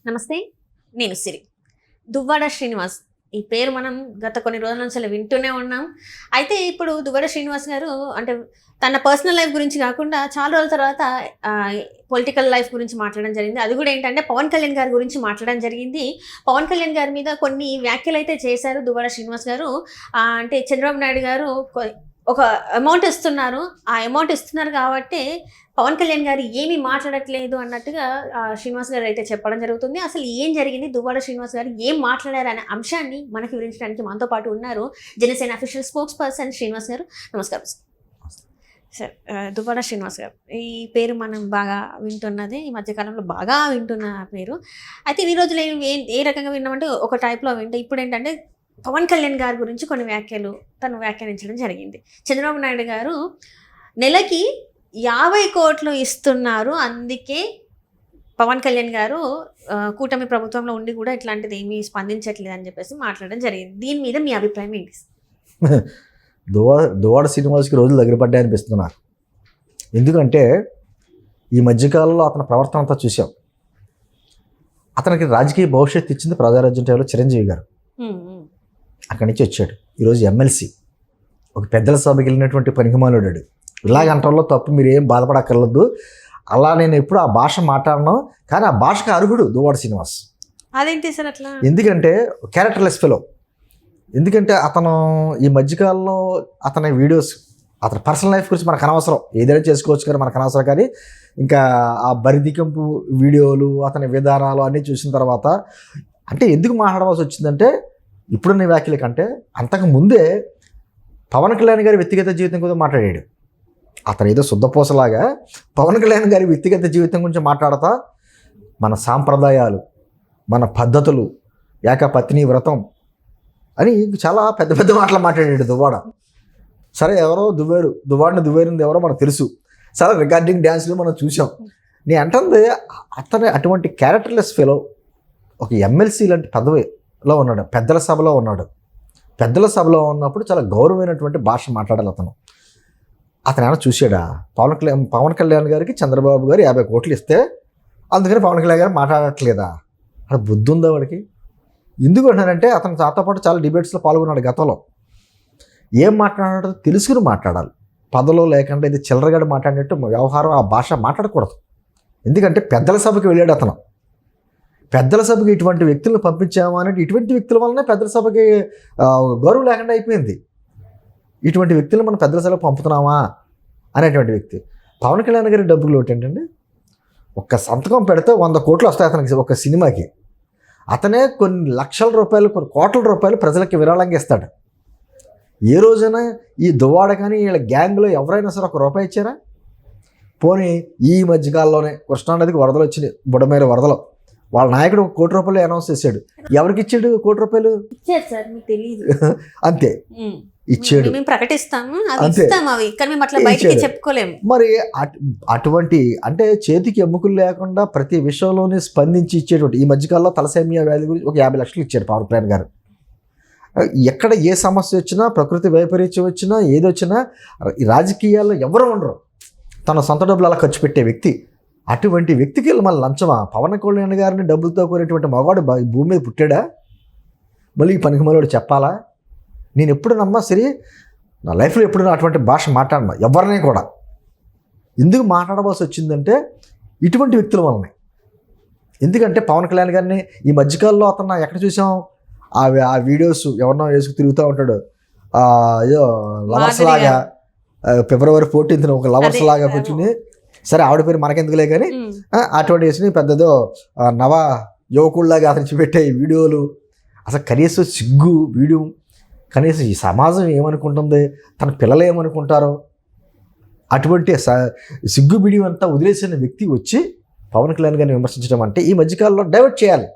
నమస్తే, నేను సిరి. దువ్వాడ శ్రీనివాస్ ఈ పేరు మనం గత కొన్ని రోజుల నుంచి వింటూనే ఉన్నాం. అయితే ఇప్పుడు దువ్వాడ శ్రీనివాస్ గారు అంటే తన పర్సనల్ లైఫ్ గురించి కాకుండా చాలా రోజుల తర్వాత పొలిటికల్ లైఫ్ గురించి మాట్లాడడం జరిగింది. అది కూడా ఏంటంటే పవన్ కళ్యాణ్ గారి గురించి మాట్లాడడం జరిగింది. పవన్ కళ్యాణ్ గారి మీద కొన్ని వ్యాఖ్యలు అయితే చేశారు దువ్వాడ శ్రీనివాస్ గారు. అంటే చంద్రబాబు నాయుడు గారు ఒక అమౌంట్ ఇస్తున్నారు, ఆ అమౌంట్ ఇస్తున్నారు కాబట్టి పవన్ కళ్యాణ్ గారు ఏమీ మాట్లాడట్లేదు అన్నట్టుగా శ్రీనివాస్ గారు అయితే చెప్పడం జరుగుతుంది. అసలు ఏం జరిగింది, దువ్వాడ శ్రీనివాస్ గారు ఏం మాట్లాడారు అనే అంశాన్ని మనకు వివరించడానికి మనతో పాటు ఉన్నారు Janasena official spokes person Srinivas గారు. నమస్కారం సార్. దువ్వాడ శ్రీనివాస్ గారు ఈ పేరు మనం బాగా వింటున్నది, ఈ మధ్యకాలంలో బాగా వింటున్న పేరు. అయితే ఈ రోజులు ఏ రకంగా విన్నామంటే ఒక టైప్లో వింటే ఇప్పుడు ఏంటంటే పవన్ కళ్యాణ్ గారి గురించి కొన్ని వ్యాఖ్యలు తను వ్యాఖ్యానించడం జరిగింది. చంద్రబాబు నాయుడు గారు నెలకి 50 కోట్లు ఇస్తున్నారు, అందుకే పవన్ కళ్యాణ్ గారు కూటమి ప్రభుత్వంలో ఉండి కూడా ఇట్లాంటిది ఏమీ స్పందించట్లేదు అని చెప్పేసి మాట్లాడడం జరిగింది. దీని మీద మీ అభిప్రాయం ఏంటి? దువ్వాడ శ్రీనివాస్కి రోజులు దగ్గర పడ్డాయనిపిస్తుంది నాకు. ఎందుకంటే ఈ మధ్యకాలంలో అతని ప్రవర్తన అంతా చూసాం. అతనికి రాజకీయ భవిష్యత్తు ఇచ్చింది ప్రజారాజ్యం టీవీలో చిరంజీవి గారు. అక్కడి నుంచి వచ్చాడు. ఈరోజు ఎమ్మెల్సీ, ఒక పెద్దల సభకి వెళ్ళినటువంటి పనికిమాలుడాడు. ఇలాగంటల్లో తప్పు, మీరు ఏం బాధపడక్కర్లేదు. అలా నేను ఎప్పుడు ఆ భాష మాట్లాడను, కానీ ఆ భాషకు అర్హుడు దువ్వాడ శ్రీనివాస్. అదేంటి సార్ అట్లా? ఎందుకంటే క్యారెక్టర్లెస్ ఫెలో. ఎందుకంటే అతను ఈ మధ్యకాలంలో అతని వీడియోస్, అతని పర్సనల్ లైఫ్ గురించి మనకు అనవసరం, ఏదైనా చేసుకోవచ్చు కానీ మనకు అనవసరం. కానీ ఇంకా ఆ బరిదికంపు వీడియోలు, అతని విధానాలు అన్నీ చూసిన తర్వాత అంటే ఎందుకు మాట్లాడవలసి వచ్చిందంటే ఇప్పుడున్న వ్యాఖ్యల కంటే అంతకు ముందే పవన్ కళ్యాణ్ గారి వ్యక్తిగత జీవితం గురించి మాట్లాడాడు. అతను ఏదో శుద్ధపూసలాగా పవన్ కళ్యాణ్ గారి వ్యక్తిగత జీవితం గురించి మాట్లాడతా మన సాంప్రదాయాలు, మన పద్ధతులు, ఏకపత్ని వ్రతం అని చాలా పెద్ద పెద్ద మాటలు మాట్లాడాడు దువ్వాడ. సరే, ఎవరో దువ్వాడిని దువ్వేరింది ఎవరో మనకు తెలుసు. సరే, రికార్డింగ్ డ్యాన్స్లు మనం చూసాం. నేను అంటుంది అతను అటువంటి క్యారెక్టర్లెస్ ఫెలో ఒక ఎమ్మెల్సీ లాంటి పదవిలో ఉన్నాడు, పెద్దల సభలో ఉన్నాడు. పెద్దల సభలో ఉన్నప్పుడు చాలా గౌరవమైనటువంటి భాష మాట్లాడాలి అతను. అతను ఏమైనా చూసాడా? పవన్ కళ్యాణ్ గారికి చంద్రబాబు గారు 50 కోట్లు ఇస్తే అందుకని పవన్ కళ్యాణ్ గారు మాట్లాడట్లేదా? అది బుద్ధి ఉందా వాడికి? ఎందుకు అంటానంటే అతను నాతో పాటు చాలా డిబేట్స్లో పాల్గొన్నాడు గతంలో. ఏం మాట్లాడాడో తెలుసుకుని మాట్లాడాలి. పదలో లేకుండా ఇది చిల్లరగాడు మాట్లాడినట్టు వ్యవహారం, ఆ భాష మాట్లాడకూడదు. ఎందుకంటే పెద్దల సభకి వెళ్ళాడు అతను. పెద్దల సభకి ఇటువంటి వ్యక్తులను పంపించామా అంటే ఇటువంటి వ్యక్తుల వల్లనే పెద్దల సభకి గౌరవం లేకుండా అయిపోయింది. ఇటువంటి వ్యక్తులను మనం పెద్దల సభకు పంపుతున్నామా అనేటువంటి వ్యక్తి. పవన్ కళ్యాణ్ గారి డబ్బులు ఏంటంటే ఒక్క సంతకం పెడితే 100 కోట్లు వస్తాయి అతనికి ఒక సినిమాకి. అతనే కొన్ని లక్షల రూపాయలు, కొన్ని కోట్ల రూపాయలు ప్రజలకి విరాళంగా ఇస్తాడు. ఏ రోజైనా ఈ దువ్వాడ కానీ వీళ్ళ గ్యాంగ్లో ఎవరైనా సరే ₹1 ఇచ్చారా? పోనీ ఈ మధ్యకాలంలోనే కృష్ణానదికి వరదలు వచ్చినాయి, బుడమేరు వరదలు. వాళ్ళ నాయకుడు ₹1 కోటి అనౌన్స్ చేశాడు. ఎవరికి ఇచ్చాడు ₹1 కోటి? ఇచ్చారు సార్, మీకు తెలియదు. అంతే, ఇచ్చాడు. మేము ప్రకటిస్తాము, అవి కానీ మేము అట్లా బయటికి చెప్పుకోలేము. మరి అటువంటి అంటే చేతికి ఎముకలు లేకుండా ప్రతి విషయంలోనే స్పందించి ఇచ్చేటువంటి ఈ మధ్యకాలంలో తలసేమియా వ్యాధి గురించి ఒక 50 లక్షలు ఇచ్చాడు పవన్ కళ్యాణ్ గారు. ఎక్కడ ఏ సమస్య వచ్చినా, ప్రకృతి వైపరీత్యం వచ్చినా, ఏది వచ్చినా ఈ రాజకీయాల్లో ఎవరు ఉండరు. తన సొంత డబ్బులు అలా ఖర్చు పెట్టే వ్యక్తి. అటువంటి వ్యక్తికి మళ్ళీ లంచమా? పవన్ కళ్యాణ్ గారిని డబ్బులతో కోరేటువంటి మగవాడు భూమి మీద పుట్టాడా? మళ్ళీ ఈ పనికి మళ్ళీ చెప్పాలా? నేను ఎప్పుడు నమ్మా సరే, నా లైఫ్లో ఎప్పుడు అటువంటి భాష మాట్లాడినా ఎవరిని కూడా. ఎందుకు మాట్లాడవలసి వచ్చిందంటే ఇటువంటి వ్యక్తుల వల్లనే. ఎందుకంటే పవన్ కళ్యాణ్ గారిని ఈ మధ్యకాలంలో అతను ఎక్కడ చూసాం? ఆ వీడియోస్ ఎవరినో వేసుకు తిరుగుతూ ఉంటాడు. ఏదో లవర్స్ లాగా, February 14th ఒక లవర్స్ లాగా కూర్చుని, సరే ఆవిడ పేరు మనకెందుకులే కానీ అటువంటి వేసుకుని పెద్దదో నవ యువకుల్లాగా అతను పెట్టే వీడియోలు. అసలు కనీసం సిగ్గు వీడియో, కనీసం ఈ సమాజం ఏమనుకుంటుంది, తన పిల్లలు ఏమనుకుంటారో అటువంటి సిగ్గు వీడియో అంతా వదిలేసిన వ్యక్తి వచ్చి పవన్ కళ్యాణ్ గారిని విమర్శించడం అంటే ఈ మధ్యకాలంలో డైవర్ట్ చేయాలి.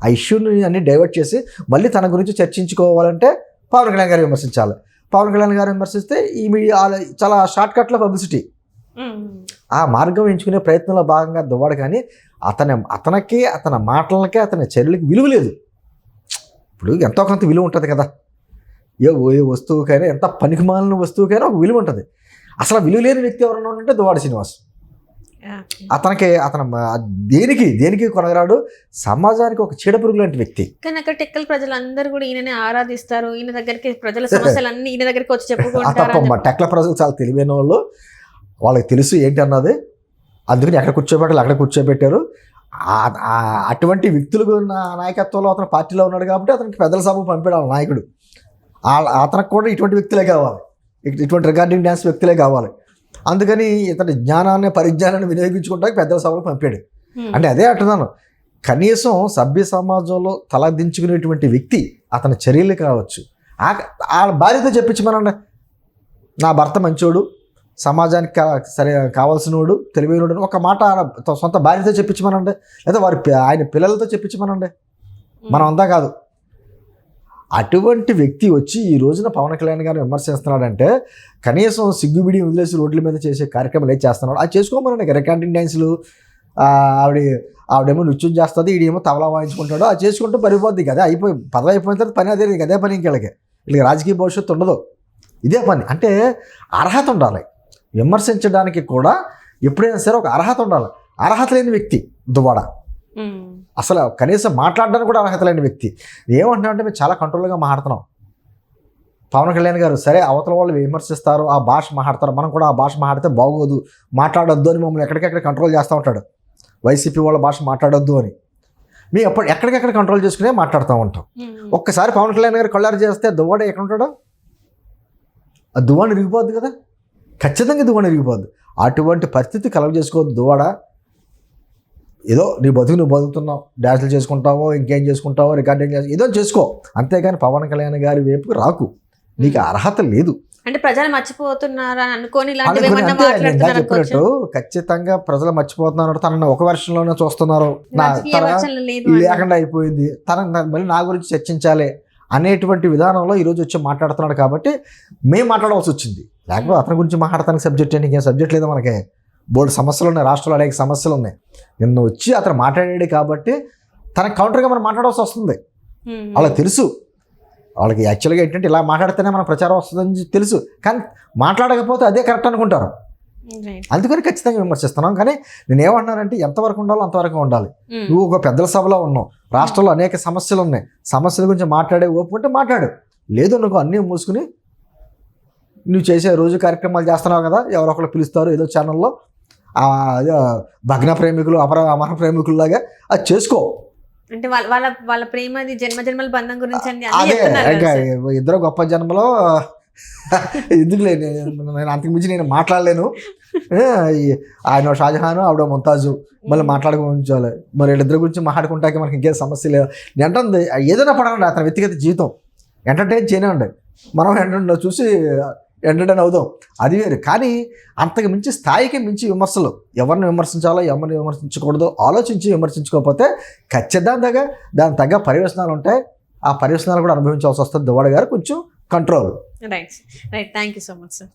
ఆ ఇష్యూని అన్ని డైవర్ట్ చేసి మళ్ళీ తన గురించి చర్చించుకోవాలంటే పవన్ కళ్యాణ్ గారిని విమర్శించాలి. పవన్ కళ్యాణ్ గారిని విమర్శిస్తే ఈ మీడియా చాలా షార్ట్ కట్లో పబ్లిసిటీ. ఆ మార్గం ఎంచుకునే ప్రయత్నంలో భాగంగా దువ్వాడు. కానీ అతనికి అతని మాటలకి, అతని చర్యలకి విలువ లేదు. ఇప్పుడు ఎంతో కొంత విలువ ఉంటుంది కదా. ఏ వస్తువుకైనా, ఎంత పనికిమాలిన వస్తువుకైనా ఒక విలువ ఉంటుంది. అసలు విలువ లేని వ్యక్తి ఎవరన్నా ఉంటే దువ్వాడ శ్రీనివాస్. అతను దేనికి కొనగరాడు, సమాజానికి ఒక చీడపురుగు లాంటి వ్యక్తి. కానీ అక్కడ టెక్కల ప్రజలందరూ కూడా ఈయననే ఆరాధిస్తారు, ఈయన దగ్గరికి ప్రజల సమస్యలన్నీ ఈయన దగ్గరికి వచ్చి చెప్పుకుంటారు. టెక్కల ప్రజలు చాలా తెలివైన వాళ్ళు, వాళ్ళకి తెలుసు ఏంటి అన్నది, అందుకని ఎక్కడ కూర్చోబెట్టాలి అక్కడ కూర్చోబెట్టారు. అటువంటి వ్యక్తులు నాయకత్వంలో అతను పార్టీలో ఉన్నాడు కాబట్టి అతనికి పెద్దల సభ పంపాడు నాయకుడు. అతనికి కూడా ఇటువంటి వ్యక్తులే కావాలి, ఇటువంటి రికార్డింగ్ డ్యాన్స్ వ్యక్తులే కావాలి. అందుకని ఇతని పరిజ్ఞానాన్ని వినియోగించుకుంటానికి పెద్దల సభలు పంపాడు. అంటే అదే అంటున్నాను, కనీసం సభ్య సమాజంలో తలదించుకునేటువంటి వ్యక్తి అతని చర్యలు కావచ్చు. ఆ భార్యతో చెప్పించమనండి, నా భర్త మంచోడు, సమాజానికి సరే కావాల్సినోడు, తెలివైనోడు ఒక మాట సొంత భార్యతో చెప్పించమనండి, లేదా ఆయన పిల్లలతో చెప్పించమనండి. మనం అంతా కాదు. అటువంటి వ్యక్తి వచ్చి ఈ రోజున పవన్ కళ్యాణ్ గారిని విమర్శిస్తున్నాడంటే కనీసం సిగ్గుబిడి వదిలేసి రోడ్ల మీద చేసే కార్యక్రమాలు ఏం చేస్తున్నాడు అది చేసుకోమనండి. రికార్డింగ్ డ్యాన్సులు, ఆవిడేమో నృత్యం చేస్తుంది, ఈడేమో తబలా వాయించుకుంటాడు, అది చేసుకుంటూ పరిపోద్ది కదా. పదవి అయిపోయిన తర్వాత పని అదే పని వీళ్ళకి రాజకీయ భవిష్యత్తు ఉండదు, ఇదే పని. అంటే అర్హత ఉండాలి, విమర్శించడానికి కూడా ఎప్పుడైనా సరే ఒక అర్హత ఉండాలి. అర్హత లేని వ్యక్తి దువ్వాడ, అసలు కనీసం మాట్లాడడానికి కూడా అర్హత లేని వ్యక్తి. ఏమంటున్నా అంటే మేము చాలా కంట్రోల్గా మాట్లాడుతున్నాం. పవన్ కళ్యాణ్ గారు సరే అవతల వాళ్ళు విమర్శిస్తారు, ఆ భాష మాట్లాడతారు, మనం కూడా ఆ భాష మాట్లాడితే బాగోదు, మాట్లాడొద్దు అని మమ్మల్ని ఎక్కడికెక్కడ కంట్రోల్ చేస్తూ ఉంటాడు. వైసీపీ వాళ్ళ భాష మాట్లాడొద్దు అని మేము ఎక్కడికెక్కడ కంట్రోల్ చేసుకునే మాట్లాడుతూ ఉంటాం. ఒక్కసారి పవన్ కళ్యాణ్ గారు కళ్ళారు చేస్తే దువ్వాడ ఎక్కడ ఉంటాడో ఆ దువ్వాడ ఇరిగిపోద్ది కదా, ఖచ్చితంగా దువ్వాడ ఇరిగిపోద్ది. అటువంటి పరిస్థితి కలగ చేసుకోవద్దు దువ్వాడ. ఏదో నీ నువ్వు బతుకుతున్నావు, డ్యాన్సులు చేసుకుంటావో ఇంకేం చేసుకుంటావో, రికార్డింగ్ ఏదో చేసుకో, అంతేగాని పవన్ కళ్యాణ్ గారి వైపుకి రాకు, నీకు అర్హత లేదు. అంటే ప్రజలు మర్చిపోతున్నారా అనుకోని చెప్పినట్టు ఖచ్చితంగా ప్రజలు మర్చిపోతున్నారు, తనని ఒక వెర్షన్లోనే చూస్తున్నారు, లేకుండా అయిపోయింది, మళ్ళీ నా గురించి చర్చించాలి అనేటువంటి విధానంలో ఈరోజు వచ్చి మాట్లాడుతున్నాడు. కాబట్టి మేము మాట్లాడవలసి వచ్చింది, లేకపోతే అతని గురించి మాట్లాడటానికి సబ్జెక్ట్ ఏంటి, ఇంకేం సబ్జెక్ట్ లేదా మనకి. బోల్డ్ సమస్యలు ఉన్నాయి, రాష్ట్రంలో అనేక సమస్యలు ఉన్నాయి. నిన్న వచ్చి అతను మాట్లాడాడు కాబట్టి తనకు కౌంటర్గా మనం మాట్లాడాల్సి వస్తుంది. వాళ్ళకి తెలుసు, వాళ్ళకి యాక్చువల్గా ఏంటంటే ఇలా మాట్లాడితేనే మన ప్రచారం వస్తుందని తెలుసు, కానీ మాట్లాడకపోతే అదే కరెక్ట్ అనుకుంటారు. అందుకని ఖచ్చితంగా విమర్శిస్తున్నాం. కానీ నేను ఏమంటున్నానంటే ఎంతవరకు ఉండాలో అంతవరకు ఉండాలి. నువ్వు ఒక పెద్దల సభలో ఉన్నావు, రాష్ట్రంలో అనేక సమస్యలు ఉన్నాయి, సమస్యల గురించి మాట్లాడే ఓపుకుంటే మాట్లాడు, లేదు నువ్వు అన్నీ మూసుకుని నువ్వు చేసే రోజు కార్యక్రమాలు చేస్తున్నావు కదా, ఎవరో ఒకరు పిలుస్తారు ఏదో ఛానల్లో, భగ్న ప్రేమికులు అమర ప్రేమికుల్లాగా అది చేసుకో. అంటే వాళ్ళ ప్రేమది జన్మజన్మల బంధం గురించి ఇద్దరు గొప్ప జన్మలో ఎందుకులే, నేను అంతకుమించి నేను మాట్లాడలేను. ఆయన షాజహాను, ఆవిడ ముంతాజు, మళ్ళీ మాట్లాడుకోవాలి, మరి వీళ్ళిద్దరి గురించి మాట్లాడుకుంటాక మనకి ఇంకేం సమస్య లేదు. అంటే ఏదైనా పడాలండి, అతని వ్యక్తిగత జీవితం ఎంటర్టైన్ చేయనివ్వండి, మనం చూసి ఎంటర్టైన్ అవుదాం, అది వేరు. కానీ అంతకు మించి స్థాయికి మించి విమర్శలు, ఎవరిని విమర్శించాలో ఎవరిని విమర్శించకూడదో ఆలోచించి విమర్శించుకోకపోతే ఖచ్చితంగా దాని తగ్గ పర్యవసనాలు ఉంటాయి. ఆ పర్యవసనాలు కూడా అనుభవించాల్సి వస్తుంది. దువ్వాడ గారు కొంచెం control. Right, thank you so much sir.